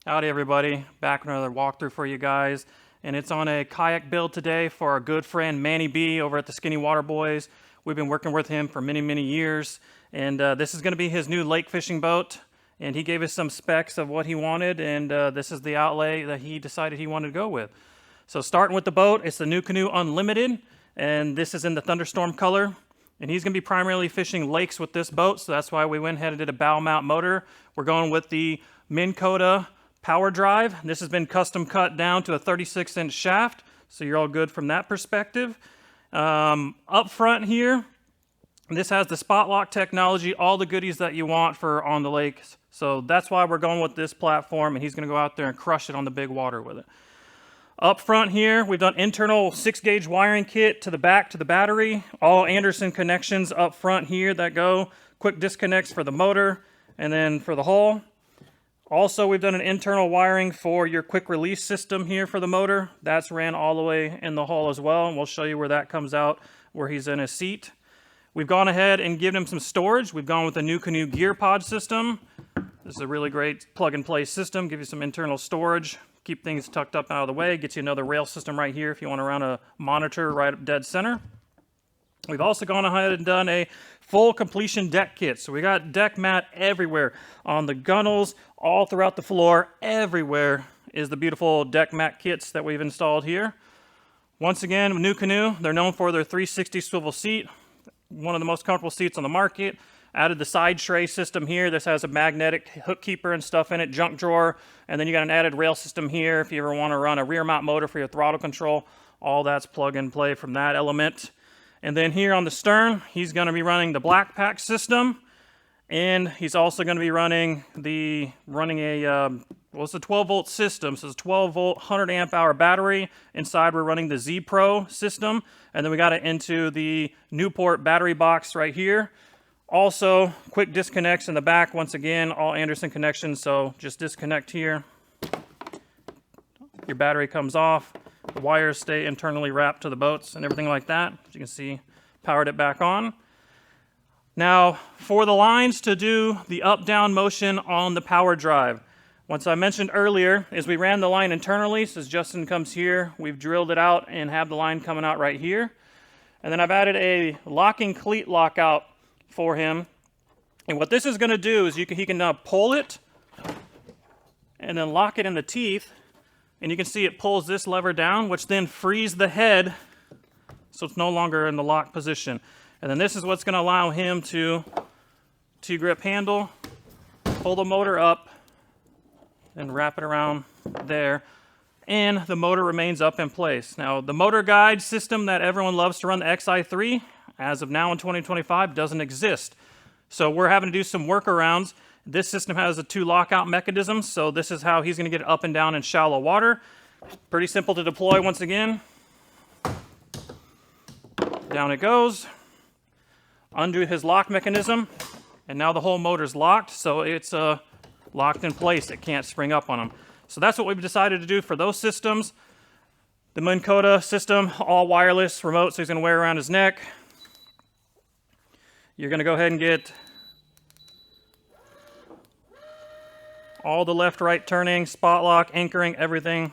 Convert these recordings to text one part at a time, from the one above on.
Howdy everybody, back with another walkthrough for you guys, and it's on a kayak build today for our good friend Manny B over at the Skinnywaterboyz. We've been working with him for many years, and this is going to be his new lake fishing boat, and he gave us some specs of what he wanted, and this is the outlay that he decided he wanted to go with. So starting with the boat, it's the NuCanoe Unlimited, and this is in the Thunderstorm color, and he's going to be primarily fishing lakes with this boat, so that's why we went ahead and did a bow mount motor. We're going with the Minn Kota Powerdrive. This has been custom cut down to a 36-inch shaft, so you're all good from that perspective. Up front here, this has the spot lock technology, all the goodies that you want for on the lakes. So that's why we're going with this platform, and he's going to go out there and crush it on the big water with it. Up front here, we've done internal 6-gauge wiring kit to the back to the battery. All Anderson connections up front here that go. Quick disconnects for the motor and then for the hull. Also, we've done an internal wiring for your quick release system here for the motor. That's ran all the way in the hull as well, and we'll show you where that comes out, where he's in his seat. We've gone ahead and given him some storage. We've gone with the NuCanoe Gearpod system. This is a really great plug-and-play system. Give you some internal storage, keep things tucked up out of the way, gets you another rail system right here if you want to run a monitor right up dead center. We've also gone ahead and done a full completion deck kit. So we got deck mat everywhere on the gunnels, all throughout the floor, everywhere is the beautiful deck mat kits that we've installed here. Once again, NuCanoe, they're known for their 360 swivel seat, one of the most comfortable seats on the market. Added the side tray system here. This has a magnetic hook keeper and stuff in it, junk drawer, and then you got an added rail system here if you ever want to run a rear mount motor for your throttle control. All that's plug and play from that element. And then here on the stern, he's going to be running the Blackpack system, and he's also going to be running a 12-volt system. So it's a 12-volt, 100-amp-hour battery. Inside, we're running the Zpro system, and then we got it into the Newport battery box right here. Also, quick disconnects in the back. Once again, all Anderson connections, so just disconnect here. Your battery comes off. The wires stay internally wrapped to the boats and everything like that. As you can see, powered it back on. Now, for the lines to do the up-down motion on the Powerdrive, once I mentioned earlier, is we ran the line internally. So as Justin comes here, we've drilled it out and have the line coming out right here. And then I've added a locking cleat lockout for him. And what this is going to do is he can pull it and then lock it in the teeth. And you can see it pulls this lever down, which then frees the head so it's no longer in the lock position. And then this is what's going to allow him to T-grip handle, pull the motor up, and wrap it around there. And the motor remains up in place. Now, the motor guide system that everyone loves to run, the XI3, as of now in 2025, doesn't exist. So we're having to do some workarounds. This system has a 2 lockout mechanisms, so this is how he's going to get up and down in shallow water. Pretty simple to deploy once again. Down it goes. Undo his lock mechanism, and now the whole motor's locked, so it's locked in place. It can't spring up on him. So that's what we've decided to do for those systems. The Minn Kota system, all wireless, remote, so he's going to wear around his neck. You're going to go ahead and get all the left-right turning, spot lock, anchoring, everything.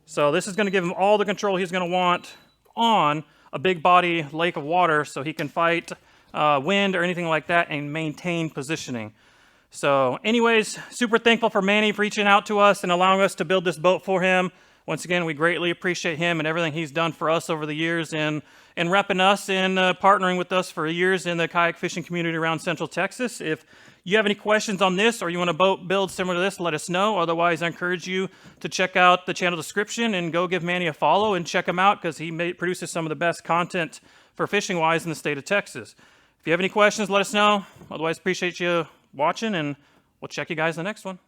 So this is going to give him all the control he's going to want on a big body lake of water so he can fight wind or anything like that and maintain positioning. So anyways, super thankful for Manny for reaching out to us and allowing us to build this boat for him. Once again, we greatly appreciate him and everything he's done for us over the years and repping us and partnering with us for years in the kayak fishing community around Central Texas. If you have any questions on this or you want a boat build similar to this, let us know. Otherwise, I encourage you to check out the channel description and go give Manny a follow and check him out because he produces some of the best content for fishing-wise in the state of Texas. If you have any questions, let us know. Otherwise, appreciate you watching, and we'll check you guys in the next one.